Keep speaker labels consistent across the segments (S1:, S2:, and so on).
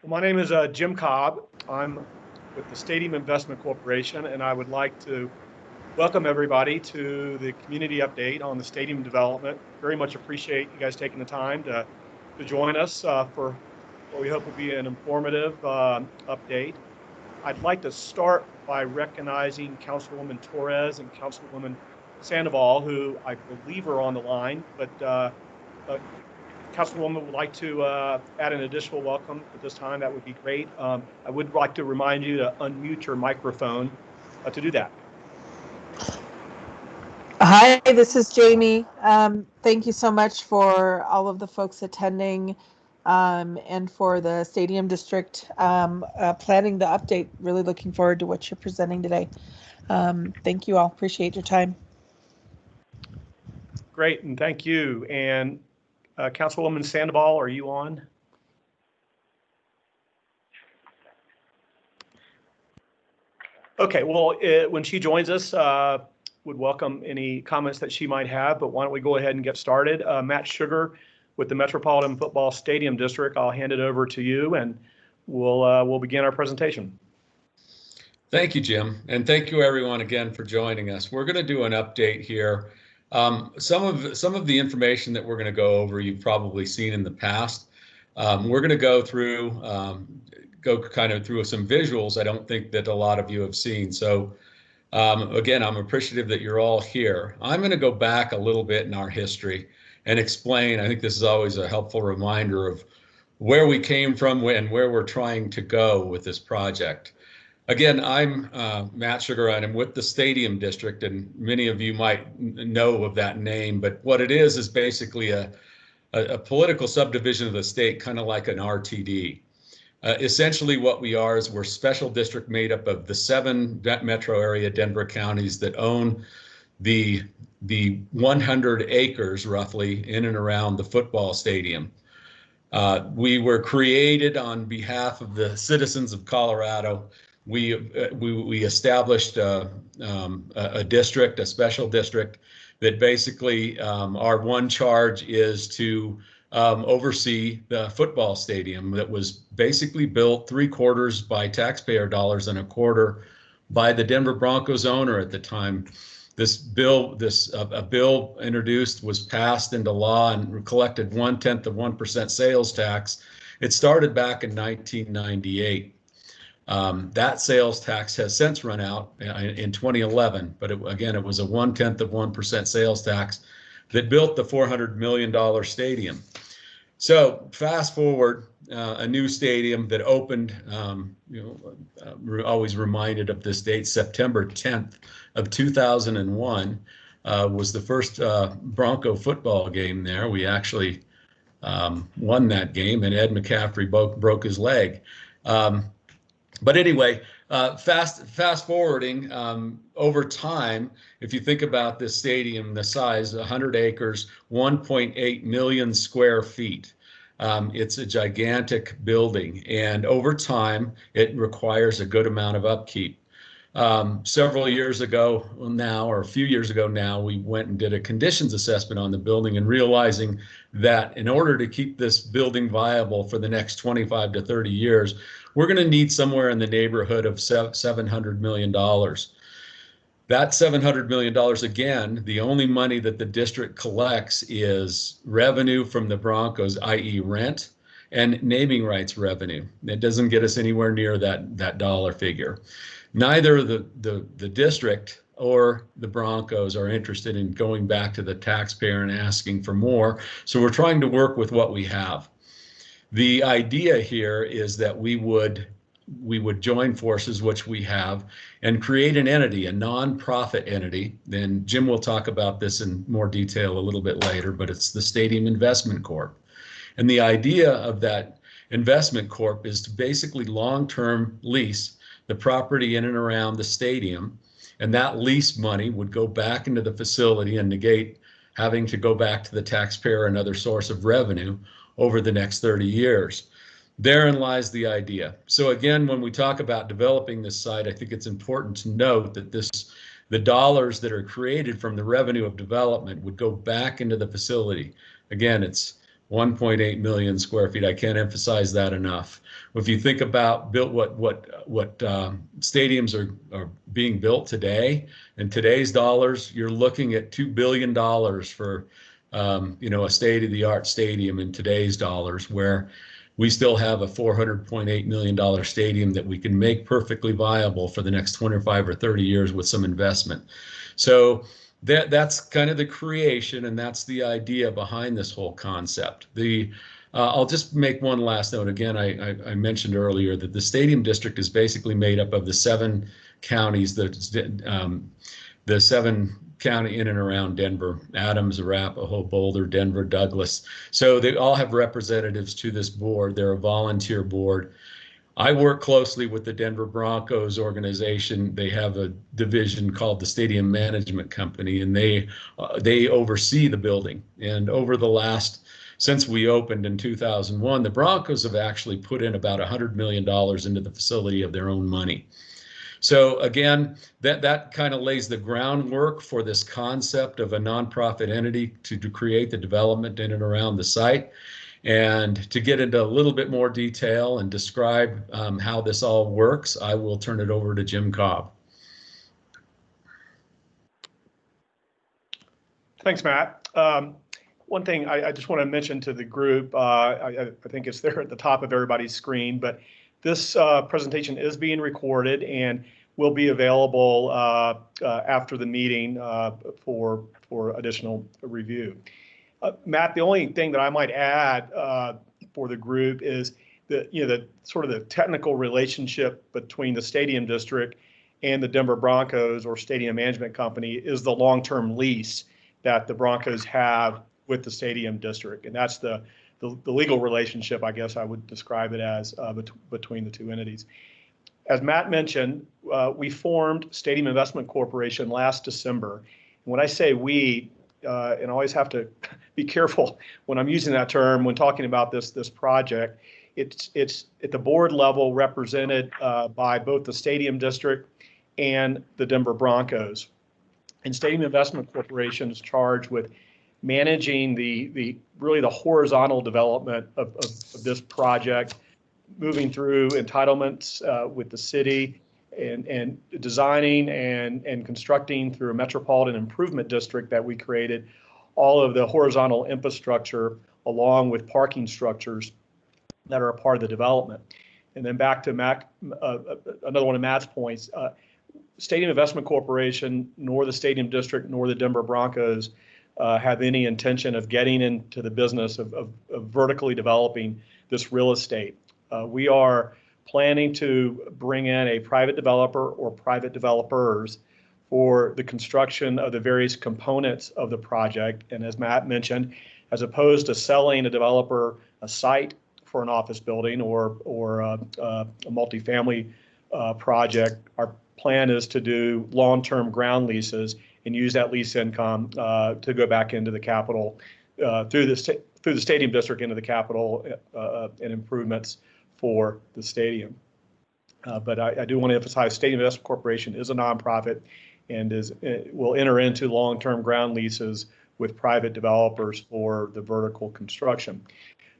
S1: Well, my name is Jim Cobb. I'm with the Stadium Investment Corporation, and I would like to welcome everybody to the community update on the stadium development. Very much appreciate you guys taking the time to join us for what we hope will be an informative update. I'd like to start by recognizing Councilwoman Torres and Councilwoman Sandoval, who I believe are on the line, but Councilwoman would like to add an additional welcome at this time, that would be great. I would like to remind you to unmute your microphone to do that.
S2: Hi, this is Jamie. Thank you so much for all of the folks attending and for the Stadium District planning the update. Really looking forward to what you're presenting today. Thank you all. Appreciate your time.
S1: Great, and thank you. And Councilwoman Sandoval, are you on? Okay, well, when she joins us, would welcome any comments that she might have, but why don't we go ahead and get started. Matt Sugar with the Metropolitan Football Stadium District, I'll hand it over to you and we'll begin our presentation.
S3: Thank you, Jim, and thank you everyone again for joining us. We're going to do an update here. Some of the information that we're going to go over you've probably seen in the past. We're going to go through through some visuals I don't think that a lot of you have seen. So again, I'm appreciative that you're all here. I'm going to go back a little bit in our history and explain. I think this is always a helpful reminder of where we came from and where we're trying to go with this project. Again, I'm Matt Sugar, and I'm with the Stadium District, and many of you might know of that name, but what it is basically a political subdivision of the state, kind of like an RTD. Essentially what we are is we're a special district made up of the 7 metro area Denver counties that own the 100 acres roughly in and around the football stadium. We were created on behalf of the citizens of Colorado. We established a district, a special district, that basically our one charge is to oversee the football stadium that was basically built 3/4 by taxpayer dollars and 1/4 by the Denver Broncos owner at the time. This bill, a bill introduced, was passed into law and collected 0.1% sales tax. It started back in 1998. That sales tax has since run out in 2011, but again, it was a 0.1% sales tax that built the $400 million stadium. So fast forward, a new stadium that opened, we're always reminded of this date, September 10th of 2001 was the first Bronco football game there. We actually won that game, and Ed McCaffrey broke his leg. But anyway, fast forwarding over time, if you think about this stadium, the size, 100 acres, 1.8 million square feet. It's a gigantic building, and over time, it requires a good amount of upkeep. Several years ago now, or a few years ago now, we went and did a conditions assessment on the building, and realizing that in order to keep this building viable for the next 25 to 30 years, we're going to need somewhere in the neighborhood of $700 million. That $700 million, again, the only money that the district collects is revenue from the Broncos, i.e. rent, and naming rights revenue. It doesn't get us anywhere near that dollar figure. Neither the district or the Broncos are interested in going back to the taxpayer and asking for more, so we're trying to work with what we have. The idea here is that we would join forces, which we have, and create an entity, a nonprofit entity. Then Jim will talk about this in more detail a little bit later, but it's the Stadium Investment Corp. And the idea of that investment corp is to basically long-term lease the property in and around the stadium, and that lease money would go back into the facility and negate having to go back to the taxpayer, another source of revenue, over the next 30 years. Therein lies the idea. So again, when we talk about developing this site, I think it's important to note that the dollars that are created from the revenue of development would go back into the facility. Again, it's 1.8 million square feet. I can't emphasize that enough. If you think about what stadiums are being built today, in today's dollars, you're looking at $2 billion for a state-of-the-art stadium in today's dollars, where we still have a $400.8 million stadium that we can make perfectly viable for the next 25 or 30 years with some investment. So that's kind of the creation, and that's the idea behind this whole concept. I'll just make one last note. Again, I mentioned earlier that the Stadium District is basically made up of the 7 counties, the 7 county in and around Denver: Adams, Arapahoe, Boulder, Denver, Douglas. So they all have representatives to this board. They're a volunteer board. I work closely with the Denver Broncos organization. They have a division called the Stadium Management Company, and they oversee the building. And since we opened in 2001, the Broncos have actually put in about $100 million into the facility of their own money. So again, that kind of lays the groundwork for this concept of a nonprofit entity to create the development in and around the site. And to get into a little bit more detail and describe how this all works, I will turn it over to Jim Cobb.
S1: Thanks, Matt. One thing I just want to mention to the group, I think it's there at the top of everybody's screen, but this presentation is being recorded and will be available after the meeting for additional review. Matt, the only thing that I might add for the group is the sort of the technical relationship between the Stadium District and the Denver Broncos or Stadium Management Company is the long-term lease that the Broncos have with the Stadium District, and that's the legal relationship, I guess I would describe it as, between the two entities. As Matt mentioned, we formed Stadium Investment Corporation last December. And when I say we, and I always have to be careful when I'm using that term when talking about this project, it's at the board level represented by both the Stadium District and the Denver Broncos. And Stadium Investment Corporation is charged with managing really the horizontal development of this project, moving through entitlements with the city, and designing and constructing through a metropolitan improvement district that we created all of the horizontal infrastructure along with parking structures that are a part of the development. And then back to Matt, another one of Matt's points, Stadium Investment Corporation, nor the Stadium District, nor the Denver Broncos have any intention of getting into the business of vertically developing this real estate. We are planning to bring in a private developer or private developers for the construction of the various components of the project. And as Matt mentioned, as opposed to selling a developer a site for an office building or a multifamily project, our plan is to do long-term ground leases and use that lease income to go back into the capital through the Stadium District into the capital and improvements for the stadium. But I do want to emphasize Stadium Investment Corporation is a nonprofit and will enter into long-term ground leases with private developers for the vertical construction.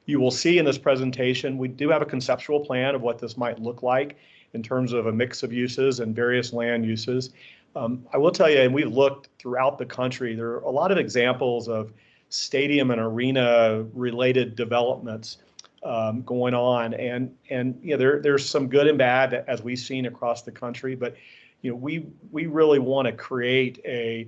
S1: You will see in this presentation, we do have a conceptual plan of what this might look like in terms of a mix of uses and various land uses. I will tell you, and we've looked throughout the country, there are a lot of examples of stadium and arena related developments going on, and there's some good and bad as we've seen across the country, but we really want to create a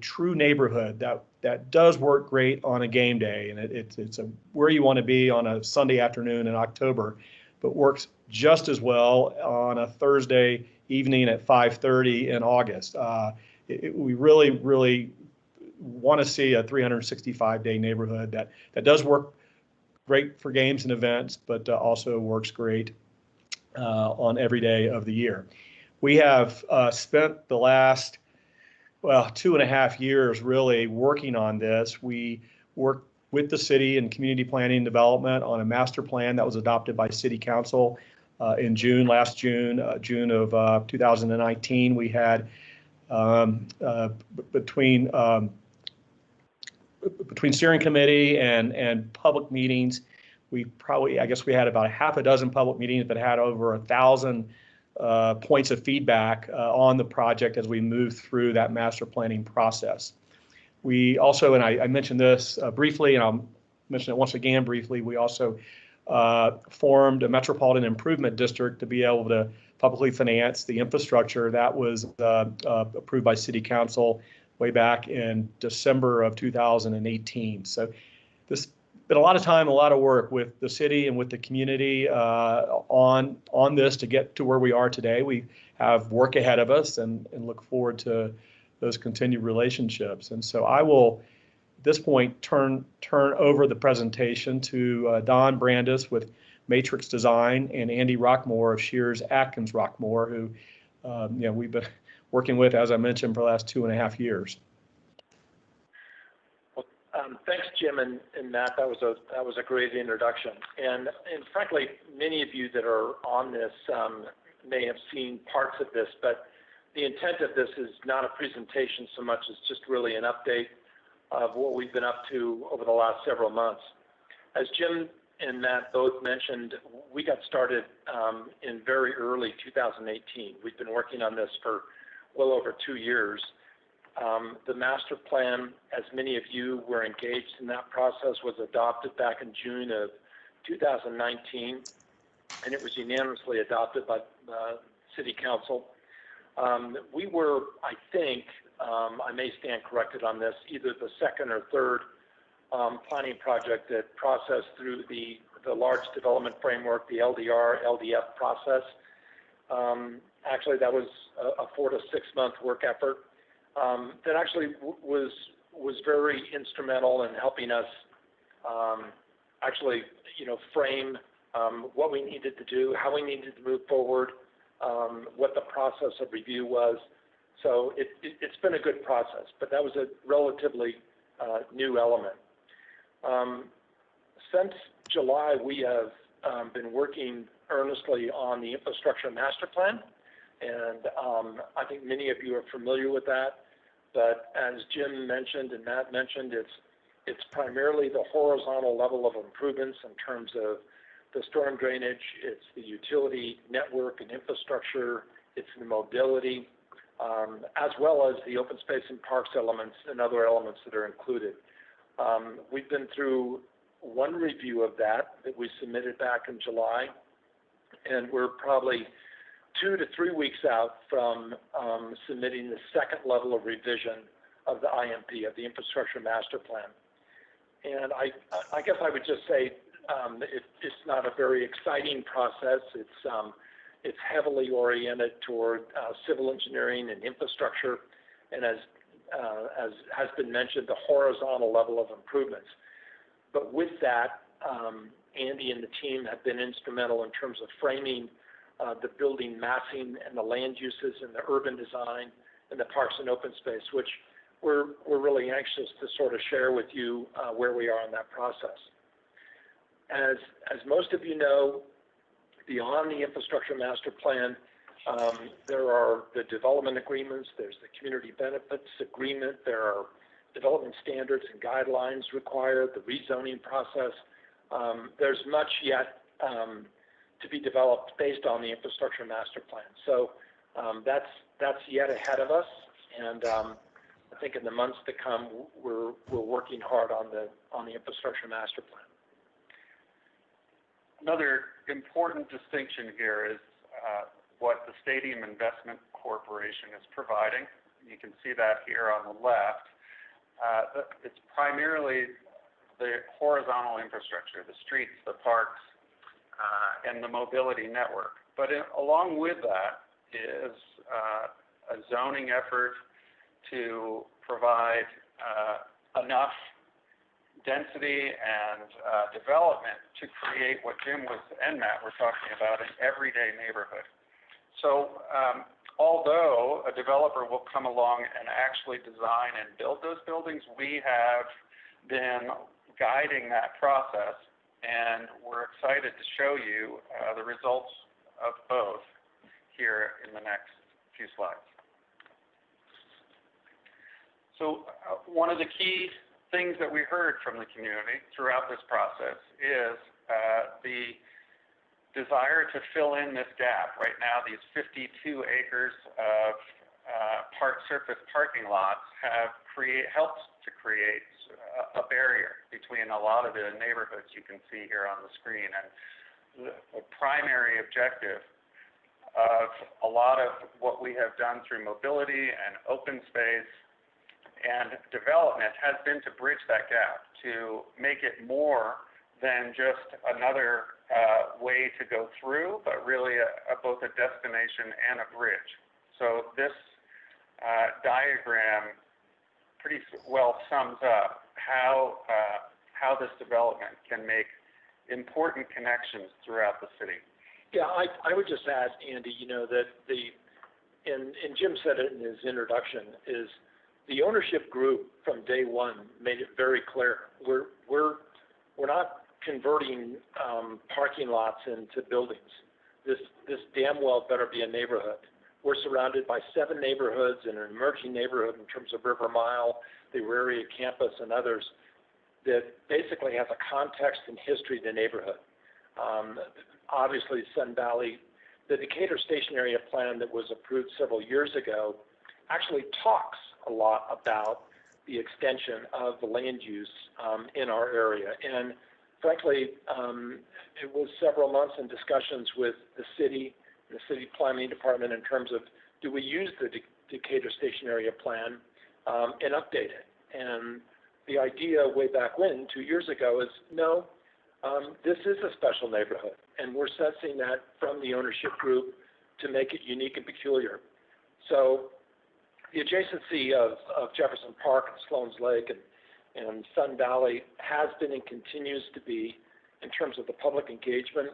S1: true neighborhood that does work great on a game day, and it's where you want to be on a Sunday afternoon in October, but works just as well on a Thursday evening at 5:30 in August. We really want to see a 365-day neighborhood that does work great for games and events, but also works great on every day of the year. We have spent the last 2.5 years really working on this. We worked with the city and community planning and development on a master plan that was adopted by City Council in last June of 2019. We had between between steering committee and public meetings, we probably, I guess we had about half a dozen public meetings that had over 1,000 points of feedback on the project as we move through that master planning process. We also, and I mentioned this briefly, and I'll mention it once again briefly, we also formed a Metropolitan Improvement District to be able to publicly finance the infrastructure that was approved by City Council way back in December of 2018. So this been a lot of time, a lot of work with the city and with the community on this to get to where we are today. We have work ahead of us and look forward to those continued relationships. And so I will, at this point, turn over the presentation to Don Brandis with Matrix Design and Andy Rockmore of Shears Atkins Rockmore, who we've been working with, as I mentioned, for the last 2.5 years.
S4: Thanks, Jim and Matt. That was a great introduction. And frankly, many of you that are on this may have seen parts of this, but the intent of this is not a presentation so much as just really an update of what we've been up to over the last several months. As Jim and Matt both mentioned, we got started in very early 2018. We've been working on this for well over 2 years. The master plan, as many of you were engaged in that process, was adopted back in June of 2019, and it was unanimously adopted by City Council. We were, I think, I may stand corrected on this, either the second or third planning project that processed through the large development framework, the LDR, LDF process. Actually, that was a 4 to 6 month work effort that actually was very instrumental in helping us actually, frame what we needed to do, how we needed to move forward, what the process of review was. So it's been a good process, but that was a relatively new element. Since July, we have been working earnestly on the infrastructure master plan, and I think many of you are familiar with that. But as Jim mentioned and Matt mentioned, it's primarily the horizontal level of improvements in terms of the storm drainage, it's the utility network and infrastructure, it's the mobility, as well as the open space and parks elements and other elements that are included. We've been through one review of that we submitted back in July, and we're probably 2 to 3 weeks out from submitting the second level of revision of the IMP, of the Infrastructure Master Plan. And I guess I would just say it's not a very exciting process. It's heavily oriented toward civil engineering and infrastructure, and as has been mentioned, the horizontal level of improvements. But with that, Andy and the team have been instrumental in terms of framing the building massing and the land uses and the urban design and the parks and open space, which we're really anxious to sort of share with you where we are in that process. As most of you know, beyond the Infrastructure Master Plan, there are the development agreements, there's the community benefits agreement, there are development standards and guidelines required, the rezoning process. There's much yet to be developed based on the Infrastructure Master Plan. So that's yet ahead of us, and I think in the months to come, we're working hard on the Infrastructure Master Plan.
S5: Another important distinction here is what the Stadium Investment Corporation is providing. You can see that here on the left. It's primarily the horizontal infrastructure, the streets, the parks, and the mobility network. But along with that is a zoning effort to provide enough density and development to create what Jim and Matt were talking about, an everyday neighborhood. So although a developer will come along and actually design and build those buildings, we have been guiding that process, and we're excited to show you the results of both here in the next few slides. So one of the key things that we heard from the community throughout this process is the desire to fill in this gap. Right now, these 52 acres of surface parking lots have helped to create a barrier between a lot of the neighborhoods you can see here on the screen. And the primary objective of a lot of what we have done through mobility and open space and development has been to bridge that gap, to make it more than just another way to go through, but really both a destination and a bridge. So this diagram pretty well sums up how this development can make important connections throughout the city.
S4: Yeah, I would just add, Andy, that and Jim said it in his introduction, is the ownership group from day one made it very clear. We're not converting parking lots into buildings. This damn well better be a neighborhood. We're surrounded by 7 neighborhoods and an emerging neighborhood in terms of River Mile, the Auraria campus, and others that basically has a context and history of the neighborhood. Obviously, Sun Valley, the Decatur Station Area Plan that was approved several years ago actually talks a lot about the extension of the land use in our area. And frankly, it was several months in discussions with the city planning department in terms of, do we use the Decatur Station Area Plan and update it? And the idea way back when, 2 years ago, is no, this is a special neighborhood, and we're sensing that from the ownership group to make it unique and peculiar. So the adjacency of Jefferson Park and Sloan's Lake and Sun Valley has been and continues to be, in terms of the public engagement,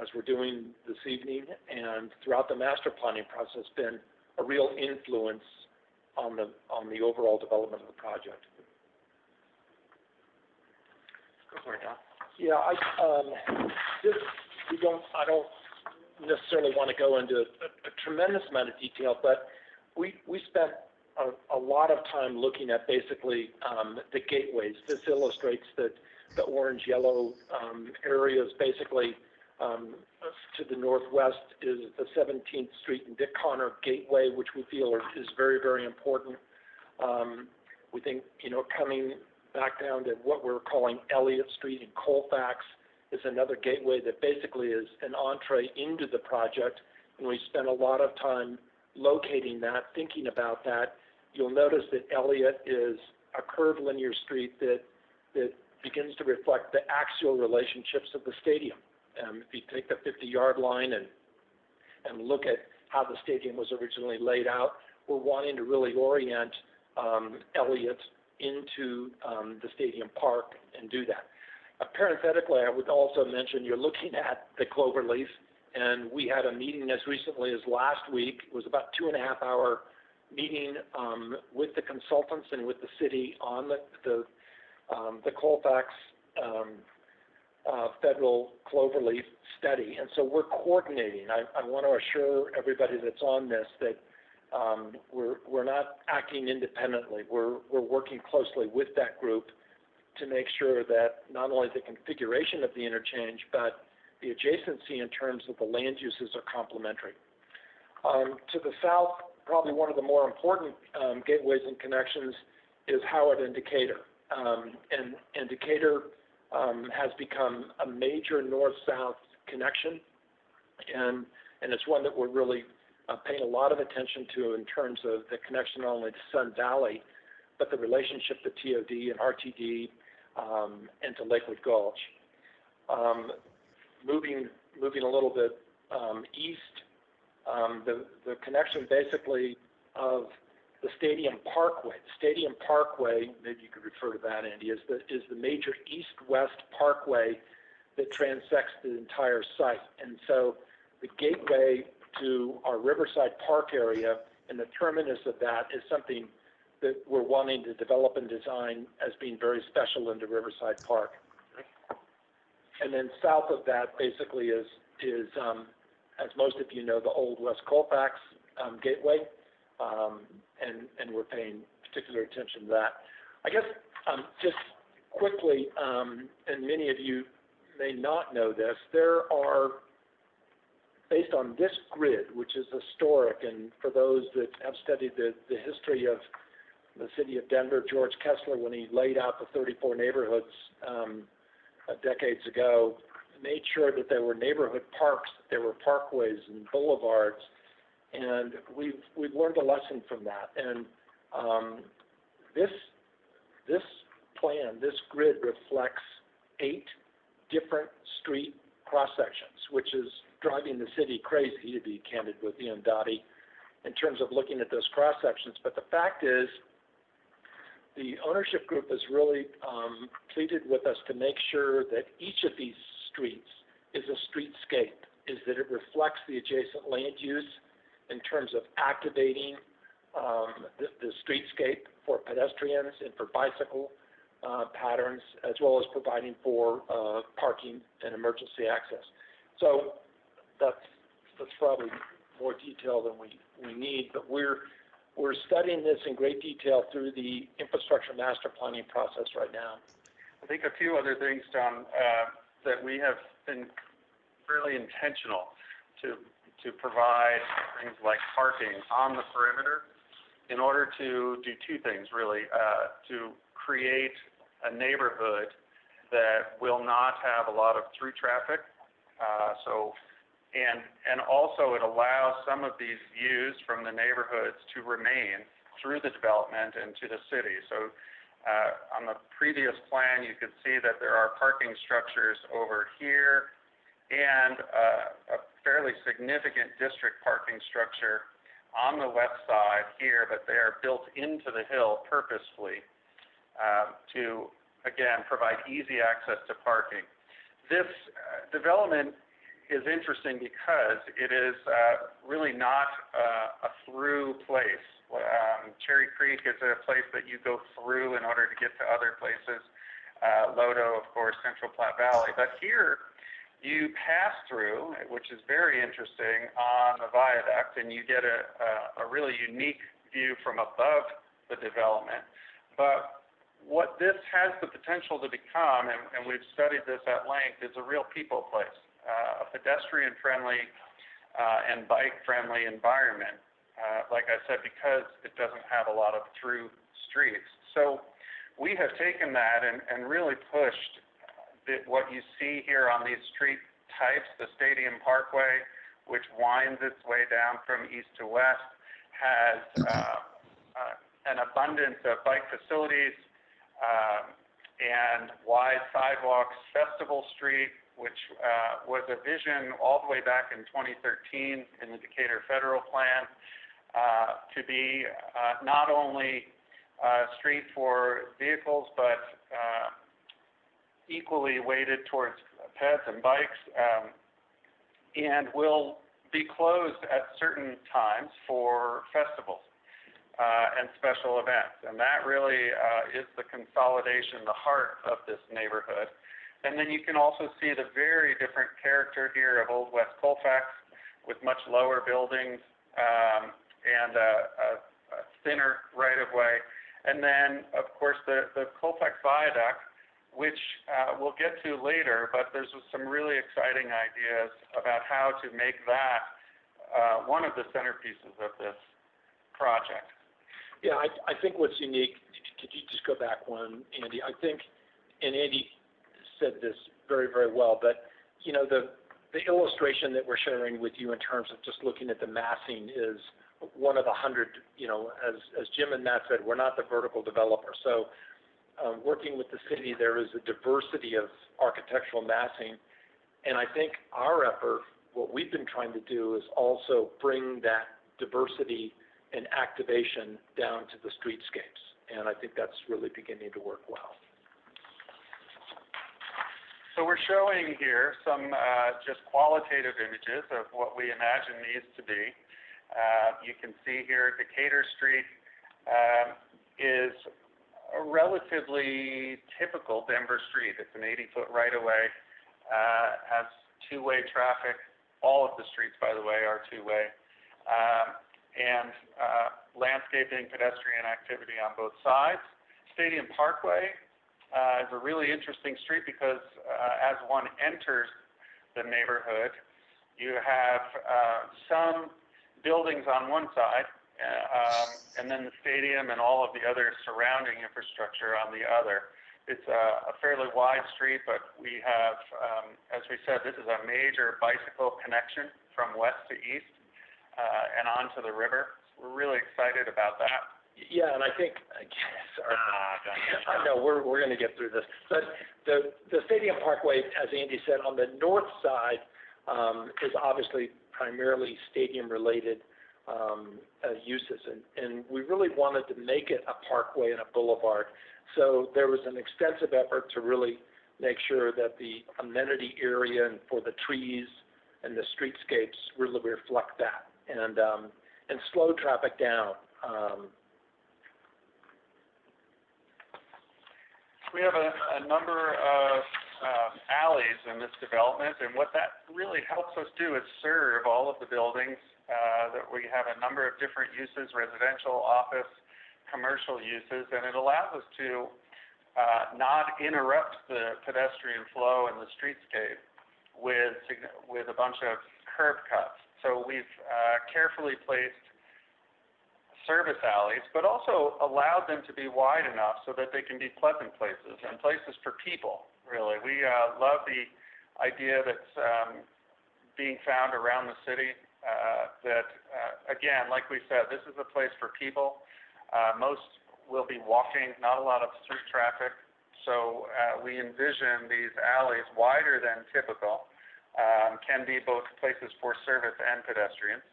S4: as we're doing this evening, and throughout the master planning process, been a real influence on the overall development of the project.
S5: Go for it, Don.
S4: Yeah, I don't necessarily want to go into a tremendous amount of detail, but we spent a lot of time looking at basically the gateways. This illustrates that the orange-yellow areas basically to the northwest is the 17th Street and Dick Connor Gateway, which we feel is very, very important. We think, coming back down to what we're calling Elliott Street in Colfax is another gateway that basically is an entree into the project, and we spent a lot of time locating that, thinking about that. You'll notice that Elliott is a curved linear street that begins to reflect the axial relationships of the stadium. If you take the 50-yard line and look at how the stadium was originally laid out, we're wanting to really orient Elliott into the stadium park and do that. Parenthetically, I would also mention you're looking at the cloverleaf, and we had a meeting as recently as last week. It was about 2.5-hour meeting with the consultants and with the city on the Colfax federal cloverleaf study. And so we're coordinating. I want to assure everybody that's on this that we're not acting independently. We're working closely with that group to make sure that not only the configuration of the interchange, but the adjacency in terms of the land uses are complementary. To the south, probably one of the more important gateways and connections is Howard and Decatur. And Decatur has become a major north-south connection, and it's one that we're really paying a lot of attention to in terms of the connection not only to Sun Valley, but the relationship to TOD and RTD and to Lakewood Gulch. Moving a little bit east, the connection basically of the Stadium Parkway. The Stadium Parkway, maybe you could refer to that, Andy, is the major east-west parkway that transects the entire site. And so the gateway to our Riverside Park area and the terminus of that is something that we're wanting to develop and design as being very special into Riverside Park. And then south of that basically is as most of you know, the old West Colfax gateway, and we're paying particular attention to that. I guess Just quickly, and many of you may not know this, there are, based on this grid, which is historic, and for those that have studied the history of the city of Denver, George Kessler, when he laid out the 34 neighborhoods decades ago, made sure that there were neighborhood parks, that there were parkways and boulevards, and we've learned a lesson from that. And this plan, this grid reflects 8 different street cross-sections, which is driving the city crazy, to be candid with you and Dottie, in terms of looking at those cross-sections. But the fact is, the ownership group has really pleaded with us to make sure that each of these streets is a streetscape, is that it reflects the adjacent land use in terms of activating the streetscape for pedestrians and for bicycle patterns, as well as providing for parking and emergency access. So that's probably more detail than we need, but we're studying this in great detail through the infrastructure master planning process right now.
S5: I think a few other things, John, that we have been really intentional to provide things like parking on the perimeter in order to do 2 things, really, to create a neighborhood that will not have a lot of through traffic. And also it allows some of these views from the neighborhoods to remain through the development and to the city. So on the previous plan, you could see that there are parking structures over here and a fairly significant district parking structure on the west side here, but they are built into the hill purposefully to, again, provide easy access to parking. This development is interesting because it is really not a through place. Cherry Creek is a place that you go through in order to get to other places. Lodo, of course, Central Platte Valley. But here, you pass through, which is very interesting, on the viaduct, and you get a really unique view from above the development. But what this has the potential to become, and we've studied this at length, is a real people place, a pedestrian-friendly and bike-friendly environment, like I said, because it doesn't have a lot of through streets. So we have taken that and really pushed what you see here on these street types. The Stadium Parkway, which winds its way down from east to west, has an abundance of bike facilities and wide sidewalks. Festival Street, which was a vision all the way back in 2013 in the Decatur Federal Plan, to be not only a street for vehicles, but equally weighted towards peds and bikes, and will be closed at certain times for festivals and special events. And that really is the consolidation, the heart of this neighborhood. And then you can also see the very different character here of Old West Colfax, with much lower buildings and a thinner right-of-way. And then, of course, the Colfax Viaduct, which we'll get to later, but there's some really exciting ideas about how to make that one of the centerpieces of this project.
S4: Yeah, I think what's unique, could you just go back one, Andy? I think, and Andy said this very, very well, but, you know, the illustration that we're sharing with you in terms of just looking at the massing is one of 100, you know, as Jim and Matt said, we're not the vertical developer. So working with the city, there is a diversity of architectural massing. And I think our effort, what we've been trying to do is also bring that diversity and activation down to the streetscapes. And I think that's really beginning to work well.
S5: So we're showing here some just qualitative images of what we imagine these to be. You can see here Decatur Street is a relatively typical Denver street. It's an 80-foot right-of-way, has two-way traffic. All of the streets, by the way, are two-way. And landscaping, pedestrian activity on both sides. Stadium Parkway is a really interesting street because as one enters the neighborhood, you have some buildings on one side, and then the stadium and all of the other surrounding infrastructure on the other. It's a fairly wide street, but we have, as we said, this is a major bicycle connection from west to east and onto the river. We're really excited about that.
S4: Yeah, and I think, sorry, I know we're going to get through this, but the Stadium Parkway, as Andy said, on the north side is obviously primarily stadium-related uses, and we really wanted to make it a parkway and a boulevard. So there was an extensive effort to really make sure that the amenity area and for the trees and the streetscapes really reflect that and slow traffic down.
S5: We have a number of alleys in this development, and what that really helps us do is serve all of the buildings that we have a number of different uses, residential, office, commercial uses, and it allows us to not interrupt the pedestrian flow in the streetscape with a bunch of curb cuts. So we've carefully placed service alleys, but also allowed them to be wide enough so that they can be pleasant places and places for people, really. We love the idea that's being found around the city that, again, like we said, this is a place for people. Most will be walking, not a lot of street traffic. So we envision these alleys wider than typical, can be both places for service and pedestrians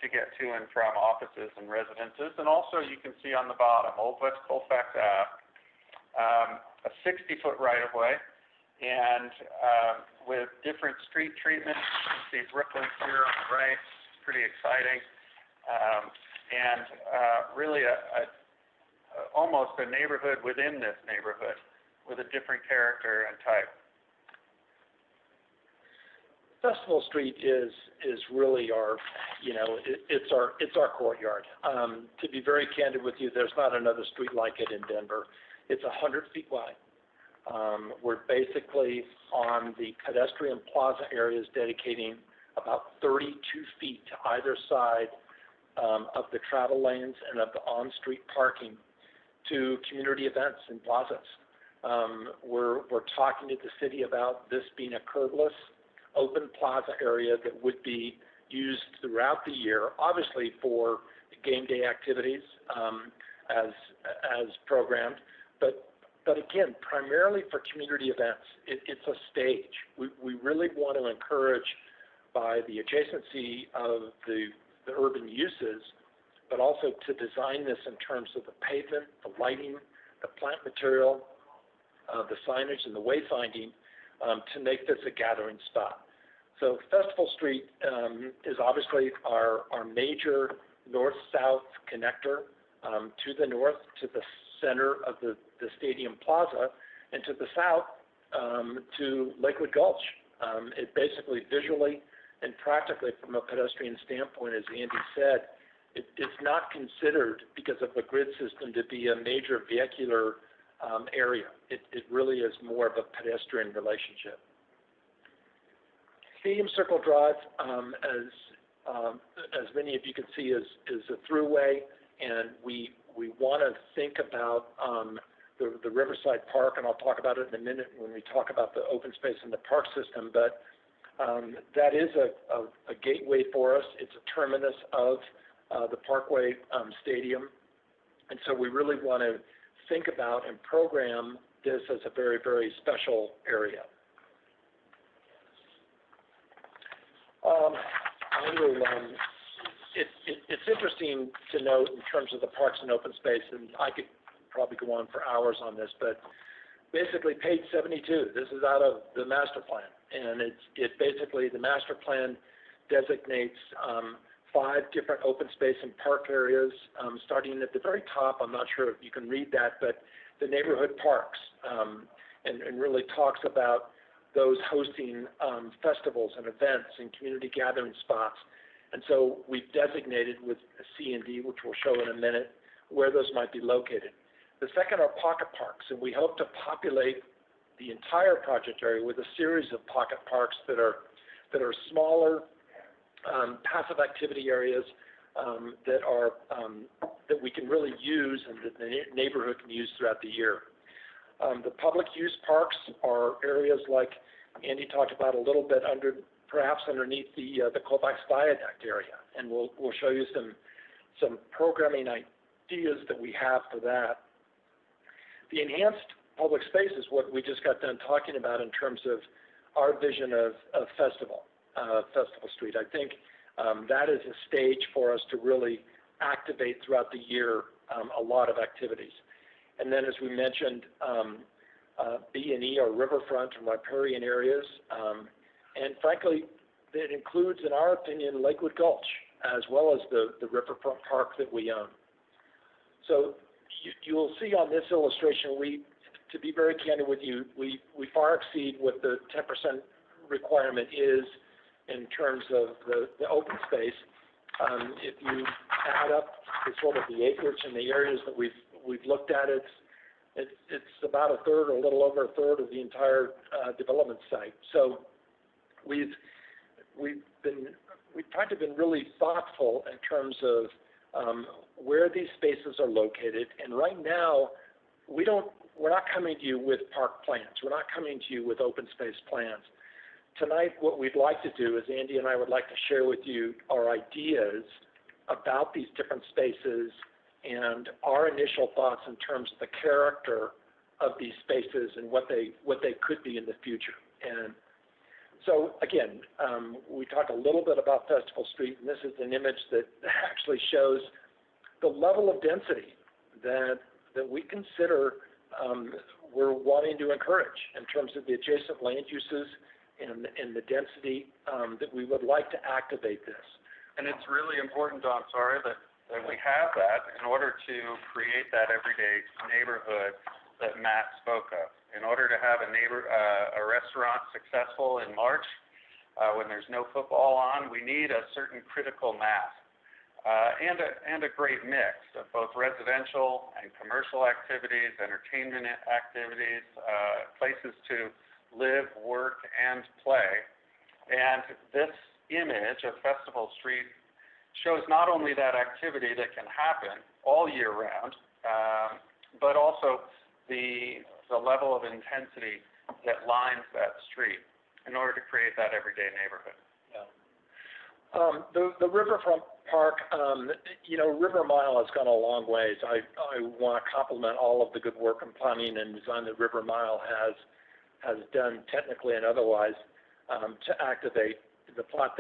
S5: to get to and from offices and residences. And also you can see on the bottom, Old West Colfax Ave, a 60-foot right-of-way, and with different street treatments. You can see Brooklyn here on the right, pretty exciting, and really almost a neighborhood within this neighborhood with a different character and type.
S4: Festival Street is really our, it's our courtyard. To be very candid with you, there's not another street like it in Denver. It's 100 feet wide. We're basically on the pedestrian plaza areas dedicating about 32 feet to either side of the travel lanes and of the on-street parking to community events and plazas. We're talking to the city about this being a curbless, open plaza area that would be used throughout the year, obviously for game day activities as programmed, but again, primarily for community events. It's a stage. We really want to encourage, by the adjacency of the urban uses, but also to design this in terms of the pavement, the lighting, the plant material, the signage, and the wayfinding to make this a gathering spot. So Festival Street is obviously our major north-south connector to the north, to the center of the Stadium Plaza, and to the south to Lakewood Gulch. It basically visually and practically from a pedestrian standpoint, as Andy said, it's not considered, because of the grid system, to be a major vehicular area. It really is more of a pedestrian relationship. Stadium Circle Drive, as many of you can see, is a throughway, and we want to think about the Riverside Park, and I'll talk about it in a minute when we talk about the open space and the park system, but that is a gateway for us. It's a terminus of the Parkway Stadium, and so we really want to think about and program this as a very, very special area. It's interesting to note in terms of the parks and open space, and I could probably go on for hours on this, but basically page 72, this is out of the master plan, and it basically, the master plan designates 5 different open space and park areas, starting at the very top. I'm not sure if you can read that, but the neighborhood parks, and really talks about those hosting festivals and events and community gathering spots. And so we've designated with C and D, which we'll show in a minute, where those might be located. The second are pocket parks, and we hope to populate the entire project area with a series of pocket parks that are smaller, passive activity areas that we can really use and that the neighborhood can use throughout the year. The public use parks are areas like Andy talked about a little bit perhaps underneath the Kovacs Viaduct area, and we'll show you some programming ideas that we have for that. The enhanced public space is what we just got done talking about in terms of our vision of Festival Street. I think that is a stage for us to really activate throughout the year a lot of activities. And then, as we mentioned, B&E or riverfront and riparian areas, and frankly, it includes, in our opinion, Lakewood Gulch, as well as the riverfront park that we own. So you'll see on this illustration, to be very candid with you, we far exceed what the 10% requirement is in terms of the open space. If you add up the sort of the acreage and the areas that we've looked at, it's about a third or a little over a third of the entire development site. So we've tried to be really thoughtful in terms of where these spaces are located. And right now, we're not coming to you with park plans. We're not coming to you with open space plans. Tonight, what we'd like to do is Andy and I would like to share with you our ideas about these different spaces and our initial thoughts in terms of the character of these spaces and what they could be in the future. And so again, we talked a little bit about Festival Street, and this is an image that actually shows the level of density that we consider we're wanting to encourage in terms of the adjacent land uses and the density that we would like to activate this.
S5: And it's really important, Don, that we have that in order to create that everyday neighborhood that Matt spoke of. In order to have a restaurant successful in March, when there's no football on, we need a certain critical mass and a great mix of both residential and commercial activities, entertainment activities, places to live, work, and play. And this image of Festival Street shows not only that activity that can happen all year round, but also the level of intensity that lines that street in order to create that everyday neighborhood.
S4: Yeah. The riverfront park, River Mile has gone a long ways. I want to compliment all of the good work and planning and design that River Mile has done technically and otherwise to activate the plot.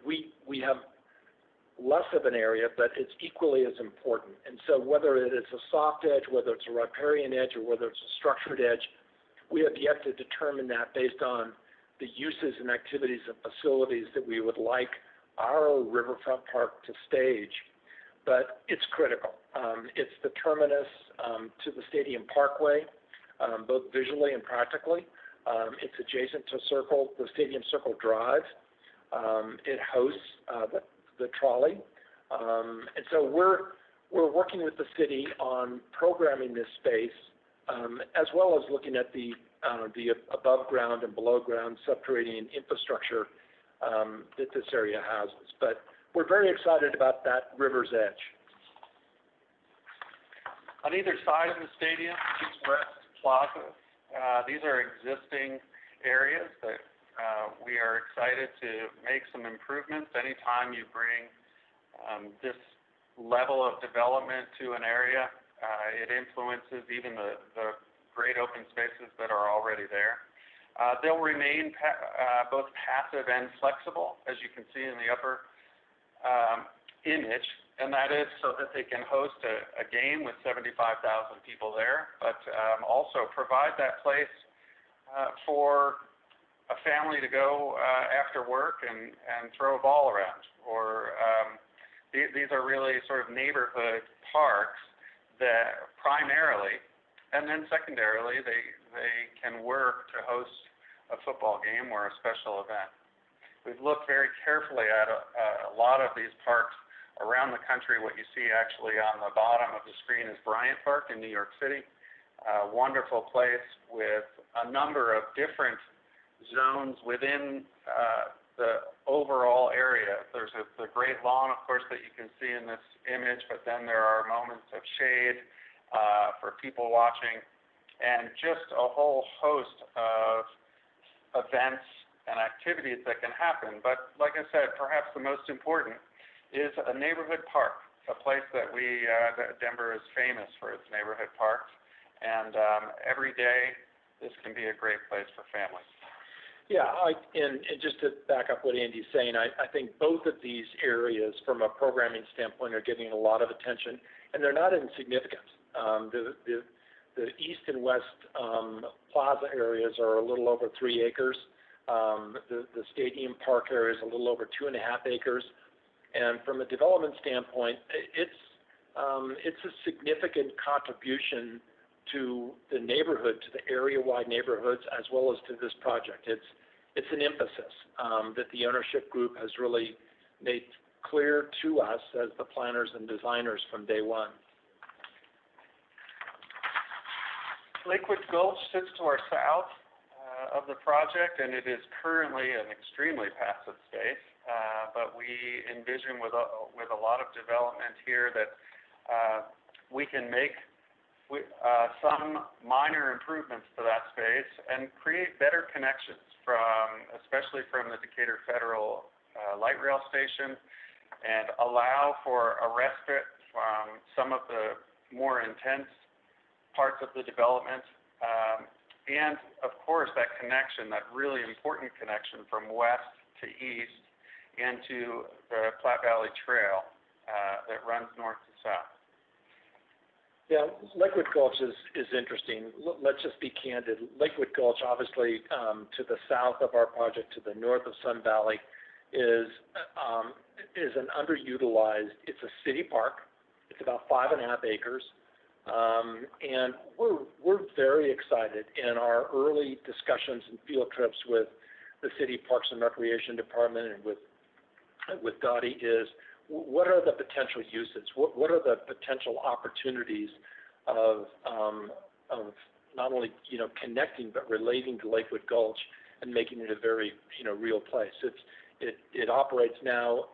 S4: We have less of an area, but it's equally as important. And so whether it is a soft edge, whether it's a riparian edge, or whether it's a structured edge, we have yet to determine that based on the uses and activities and facilities that we would like our riverfront park to stage. But it's critical. It's the terminus to the Stadium Parkway, both visually and practically. It's adjacent to the Stadium Circle Drive. It hosts the trolley. And so we're working with the city on programming this space, as well as looking at the above ground and below ground subterranean infrastructure that this area houses. But we're very excited about that river's edge.
S5: On either side of the stadium, east-west plazas, these are existing areas that we are excited to make some improvements. Anytime you bring this level of development to an area, it influences even the great open spaces that are already there. They'll remain both passive and flexible, as you can see in the upper image, and that is so that they can host a game with 75,000 people there, but also provide that place for a family to go after work and throw a ball around. Or these are really sort of neighborhood parks that primarily, and then secondarily, they can work to host a football game or a special event. We've looked very carefully at a lot of these parks around the country. What you see actually on the bottom of the screen is Bryant Park in New York City. A wonderful place with a number of different zones within the overall area. There's the great lawn, of course, that you can see in this image, but then there are moments of shade for people watching, and just a whole host of events and activities that can happen. But like I said, perhaps the most important is a neighborhood park, a place that that Denver is famous for its neighborhood parks. And every day, this can be a great place for families.
S4: Yeah, and just to back up what Andy's saying, I think both of these areas from a programming standpoint are getting a lot of attention, and they're not insignificant. The east and west plaza areas are a little over 3 acres. The stadium park area is a little over 2.5 acres. And from a development standpoint, it's a significant contribution to the neighborhood, to the area-wide neighborhoods, as well as to this project. It's an emphasis that the ownership group has really made clear to us as the planners and designers from day one.
S5: Lakewood Gulch sits to our south of the project, and it is currently an extremely passive space. But we envision with a lot of development here that we can make some minor improvements to that space and create better connections especially from the Decatur Federal Light Rail Station, and allow for a respite from some of the more intense parts of the development, and of course that connection, that really important connection from west to east into the Platte Valley Trail that runs north to south.
S4: Yeah, Lakewood Gulch is interesting. Let's just be candid. Lakewood Gulch, obviously, to the south of our project, to the north of Sun Valley, is an underutilized. It's a city park. It's about 5.5 acres, and we're very excited in our early discussions and field trips with the City Parks and Recreation Department and with Dottie is, what are the potential uses? What are the potential opportunities of not only connecting but relating to Lakewood Gulch and making it a very real place? It operates now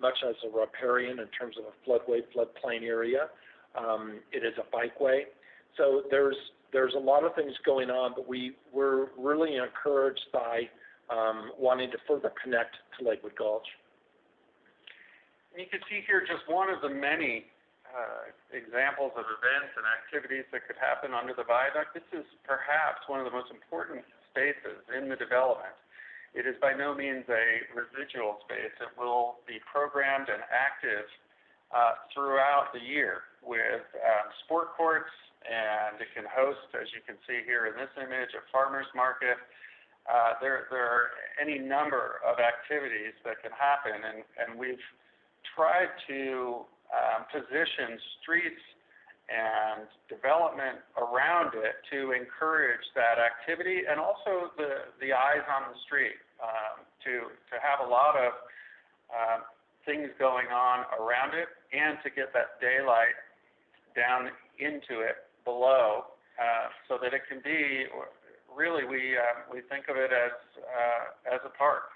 S4: much as a riparian in terms of a floodplain area. It is a bikeway, so there's a lot of things going on, but we're really encouraged by wanting to further connect to Lakewood Gulch.
S5: You can see here just one of the many examples of events and activities that could happen under the viaduct. This is perhaps one of the most important spaces in the development. It is by no means a residual space. It will be programmed and active throughout the year with sport courts, and it can host, as you can see here in this image, a farmer's market. There are any number of activities that can happen, and we've tried to position streets and development around it to encourage that activity, and also the eyes on the street, to have a lot of things going on around it, and to get that daylight down into it below, so that it can be really, we think of it as a park.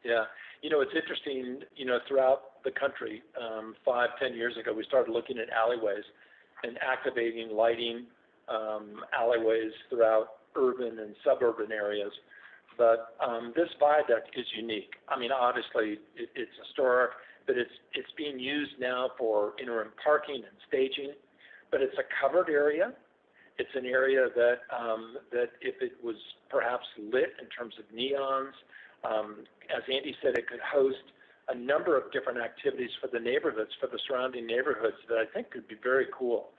S4: Yeah, it's interesting, throughout the country, 5-10 years ago, we started looking at alleyways and activating lighting alleyways throughout urban and suburban areas. But this viaduct is unique. I mean, obviously, it's historic, but it's being used now for interim parking and staging. But it's a covered area. It's an area that if it was perhaps lit in terms of neons, as Andy said, it could host a number of different activities for the neighborhoods, for the surrounding neighborhoods, that I think could be very cool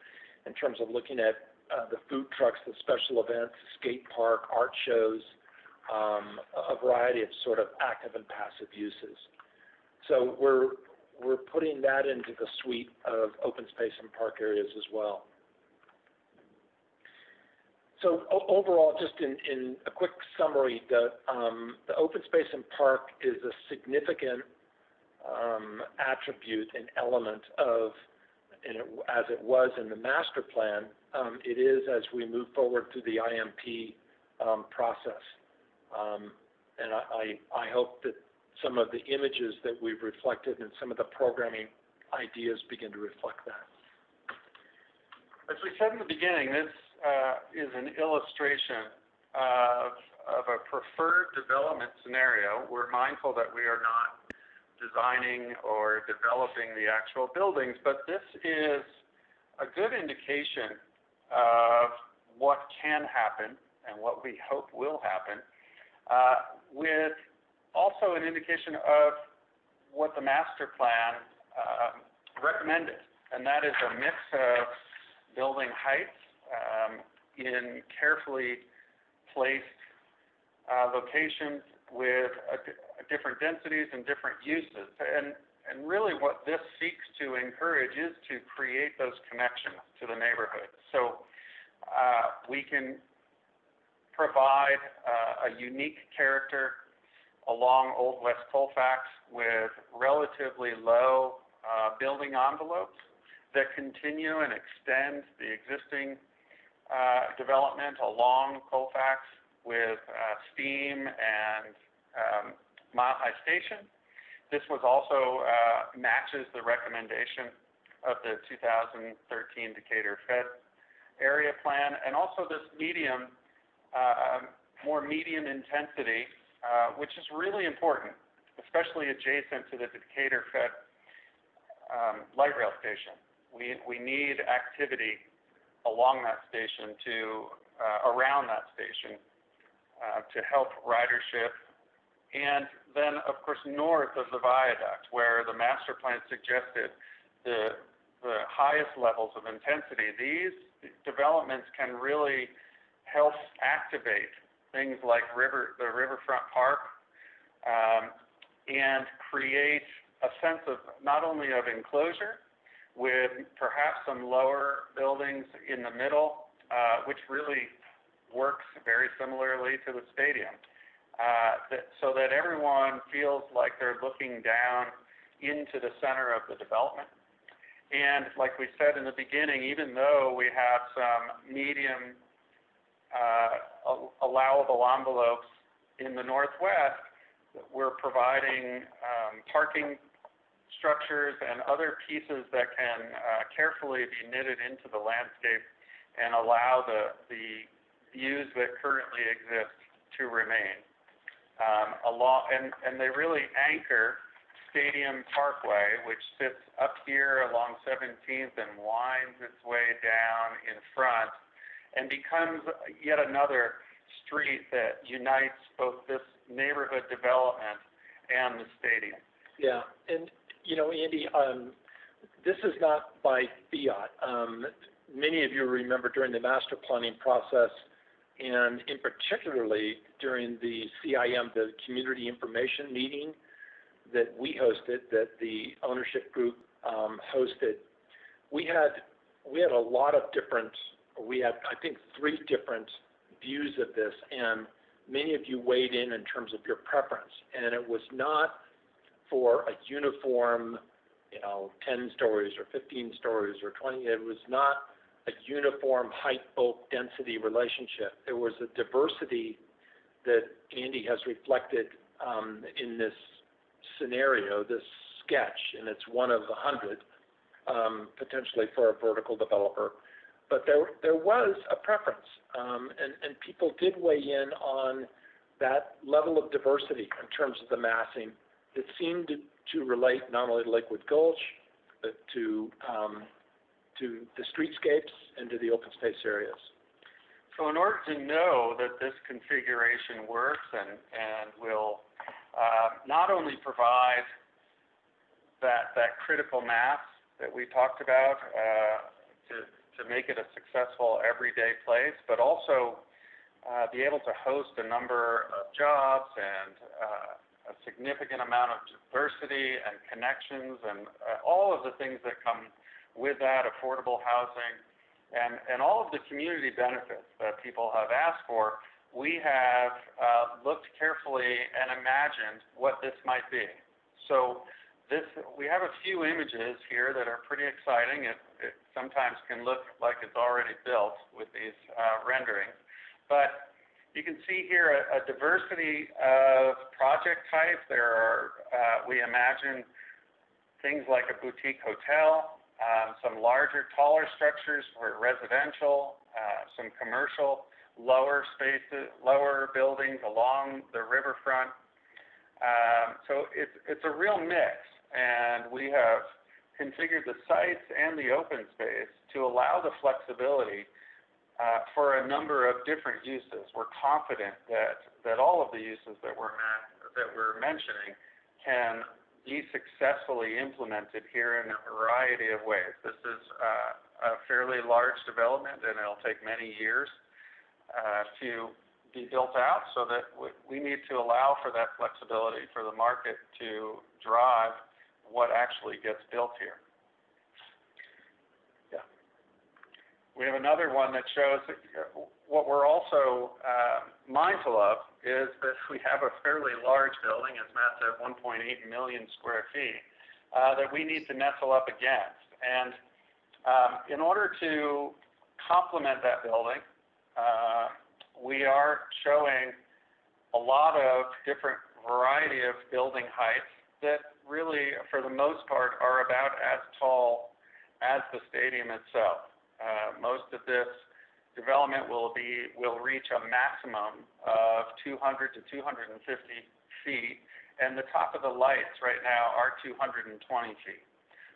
S4: in terms of looking at the food trucks, the special events, the skate park, art shows, a variety of sort of active and passive uses. So we're putting that into the suite of open space and park areas as well. So overall, just in a quick summary, the open space and park is a significant attribute and element of, as it was in the master plan, it is as we move forward through the IMP process. And I hope that some of the images that we've reflected and some of the programming ideas begin to reflect that.
S5: As we said in the beginning, this is an illustration of a preferred development scenario. We're mindful that we are not designing or developing the actual buildings, but this is a good indication of what can happen and what we hope will happen, with also an indication of what the master plan recommended, and that is a mix of building heights in carefully placed locations with different densities and different uses. And really what this seeks to encourage is to create those connections to the neighborhood. So we can provide a unique character along Old West Colfax with relatively low building envelopes that continue and extend the existing development along Colfax with steam and Mile High Station. This was also matches the recommendation of the 2013 Decatur Fed area plan, and also this medium, more medium intensity, which is really important, especially adjacent to the Decatur Fed light rail station. We need activity along that station around that station to help ridership. And then, of course, north of the viaduct, where the master plan suggested the highest levels of intensity, these developments can really help activate things like the riverfront park and create a sense of not only of enclosure, with perhaps some lower buildings in the middle, which really works very similarly to the stadium, so that everyone feels like they're looking down into the center of the development. And like we said in the beginning, even though we have some medium allowable envelopes in the northwest, we're providing parking structures and other pieces that can carefully be knitted into the landscape and allow the views that currently exist to remain. And they really anchor Stadium Parkway, which sits up here along 17th and winds its way down in front and becomes yet another street that unites both this neighborhood development and the stadium.
S4: Yeah, and Andy, this is not by fiat. Many of you remember during the master planning process, and in particularly during the CIM, the Community Information Meeting that we hosted, that the ownership group hosted, we had a lot of different, we had, I think, 3 different views of this, and many of you weighed in terms of your preference, and it was not for a uniform, 10 stories or 15 stories or 20. It was not a uniform height, bulk, density relationship. There was a diversity that Andy has reflected in this scenario, this sketch, and it's one of 100 potentially for a vertical developer. But there was a preference, and people did weigh in on that level of diversity in terms of the massing that seemed to relate not only to Lakewood Gulch, but to the streetscapes and to the open space areas.
S5: So in order to know that this configuration works and will not only provide that critical mass that we talked about to make it a successful everyday place, but also be able to host a number of jobs and a significant amount of diversity and connections and all of the things that come with that, affordable housing, and all of the community benefits that people have asked for, we have looked carefully and imagined what this might be. So we have a few images here that are pretty exciting. It sometimes can look like it's already built with these renderings, but you can see here a diversity of project types. There are, we imagine things like a boutique hotel, some larger, taller structures for residential, some commercial, lower spaces, lower buildings along the riverfront. So it's a real mix, and we have configured the sites and the open space to allow the flexibility for a number of different uses. We're confident that all of the uses that we're mentioning can be successfully implemented here in a variety of ways. This is a fairly large development, and it'll take many years to be built out, so that we need to allow for that flexibility for the market to drive what actually gets built here. Yeah. We have another one that shows what we're also mindful of is that we have a fairly large building, as Matt said, 1.8 million square feet, that we need to nestle up against. And in order to complement that building, we are showing a lot of different variety of building heights that really, for the most part, are about as tall as the stadium itself. Most of this development will reach a maximum of 200 to 250 feet, and the top of the lights right now are 220 feet.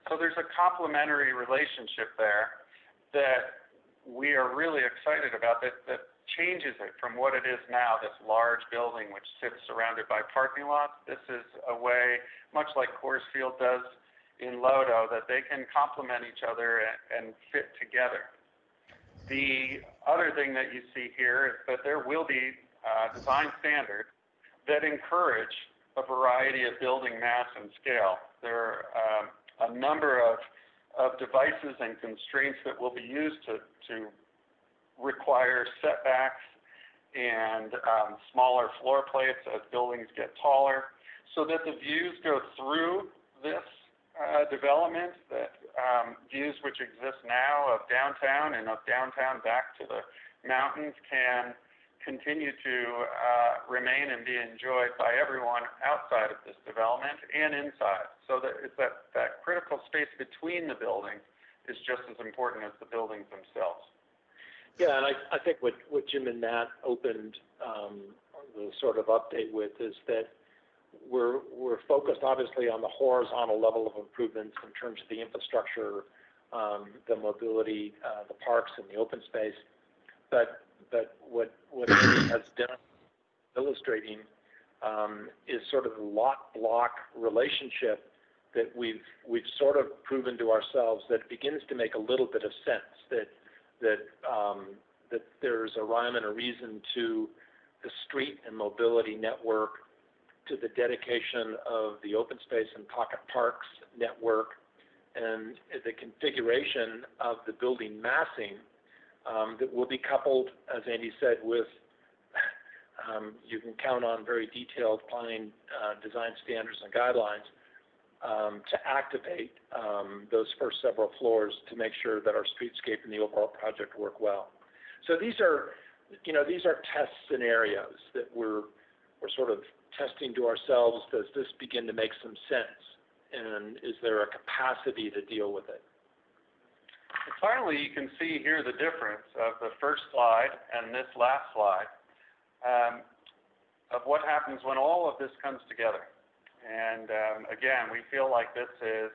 S5: So there's a complementary relationship there that we are really excited about, that changes it from what it is now, this large building which sits surrounded by parking lots. This is a way, much like Coors Field does in Lodo, that they can complement each other and fit together. The other thing that you see here is that there will be design standards that encourage a variety of building mass and scale. There are a number of devices and constraints that will be used to require setbacks and smaller floor plates as buildings get taller, so that the views go through this development, that views which exist now of downtown and of downtown back to the mountains can continue to remain and be enjoyed by everyone outside of this development and inside. So that it's that critical space between the buildings is just as important as the buildings themselves.
S4: Yeah, and I think what Jim and Matt opened the sort of update with is that we're focused obviously on the horizontal level of improvements in terms of the infrastructure, the mobility, the parks and the open space. But what Andy has done illustrating is sort of the lot block relationship that we've sort of proven to ourselves that begins to make a little bit of sense, that there's a rhyme and a reason to the street and mobility network, to the dedication of the open space and pocket parks network, and the configuration of the building massing that will be coupled, as Andy said, with you can count on very detailed planning design standards and guidelines to activate those first several floors to make sure that our streetscape and the overall project work well. So these are test scenarios that we're sort of testing to ourselves. Does this begin to make some sense? And is there a capacity to deal with it?
S5: And finally, you can see here the difference of the first slide and this last slide of what happens when all of this comes together. And again, we feel like this is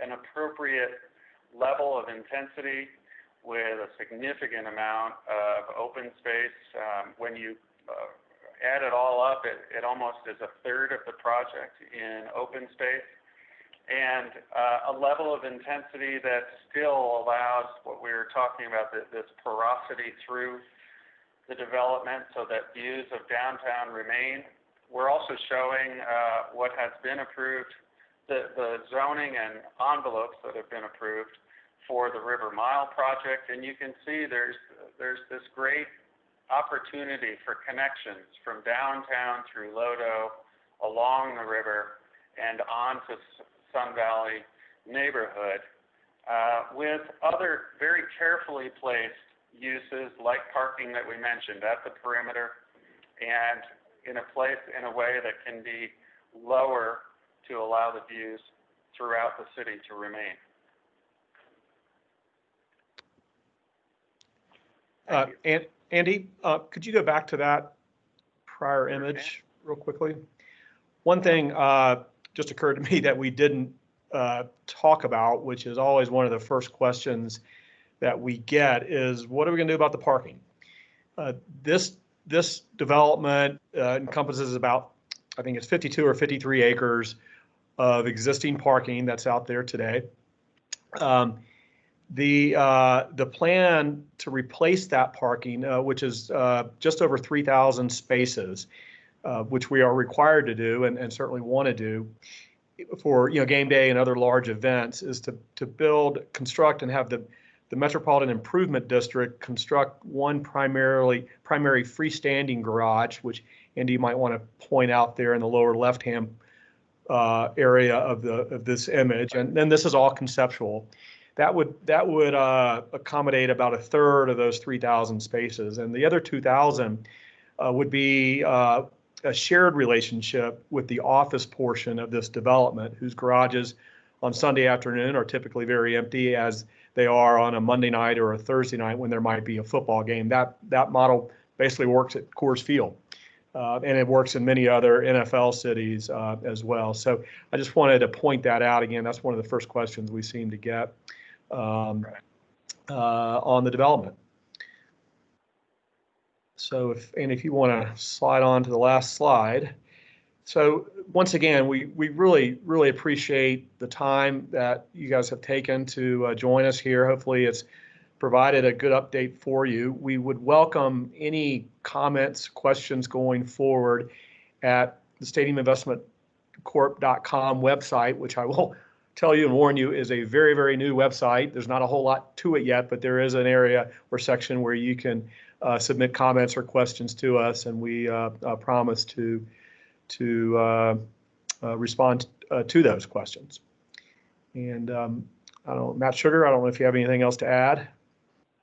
S5: an appropriate level of intensity with a significant amount of open space. When you add it all up, it almost is a third of the project in open space, and a level of intensity that still allows what we were talking about, this porosity through the development so that views of downtown remain. We're also showing what has been approved, the zoning and envelopes that have been approved for the River Mile project, and you can see there's this great opportunity for connections from downtown through Lodo along the river, and onto Sun Valley neighborhood with other very carefully placed uses like parking that we mentioned at the perimeter and in a way that can be lower to allow the views throughout the city to remain.
S1: And Andy, could you go back to that prior image real quickly? One thing just occurred to me that we didn't talk about, which is always one of the first questions that we get, is what are we going to do about the parking? This development encompasses about, I think it's 52 or 53 acres of existing parking that's out there today. The plan to replace that parking, which is just over 3,000 spaces, which we are required to do and certainly want to do for game day and other large events, is to build, construct, and have the Metropolitan Improvement District construct one primary freestanding garage, which Andy might want to point out there in the lower left-hand area of this image. And then this is all conceptual. That would accommodate about a third of those 3,000 spaces, and the other 2,000 would be a shared relationship with the office portion of this development, whose garages on Sunday afternoon are typically very empty, as they are on a Monday night or a Thursday night when there might be a football game. That model basically works at Coors Field, and it works in many other NFL cities as well. So I just wanted to point that out again. That's one of the first questions we seem to get on the development. So if you want to slide on to the last slide. So once again, we really appreciate the time that you guys have taken to join us here. Hopefully it's provided a good update for you. We would welcome any comments, questions going forward at the stadiuminvestmentcorp.com website, which I will tell you and warn you is a very, very new website. There's not a whole lot to it yet, but there is an area or section where you can submit comments or questions to us, and we promise to respond to those questions. And Matt Sugar, I don't know if you have anything else to add.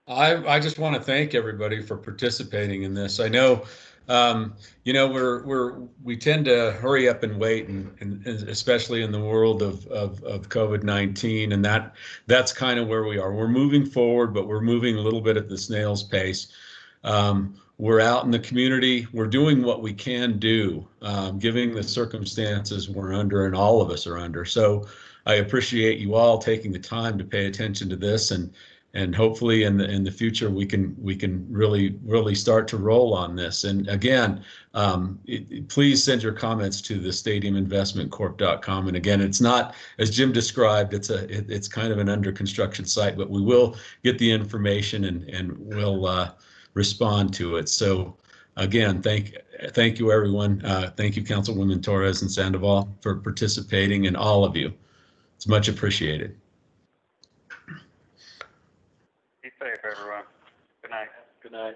S3: I just want to thank everybody for participating in this. I know, we tend to hurry up and wait, and especially in the world of COVID-19, and that's kind of where we are. We're moving forward, but we're moving a little bit at the snail's pace. We're out in the community. We're doing what we can do, given the circumstances we're under, and all of us are under. So I appreciate you all taking the time to pay attention to this, and hopefully in the future we can really start to roll on this. And again, please send your comments to the stadiuminvestmentcorp.com. And again, it's not, as Jim described, it's kind of an under construction site, but we will get the information and we'll respond to it. So again, thank you everyone. Thank you Councilwoman Torres and Sandoval for participating, and all of you. It's much appreciated.
S5: Be safe, everyone. Good night.
S4: Good night.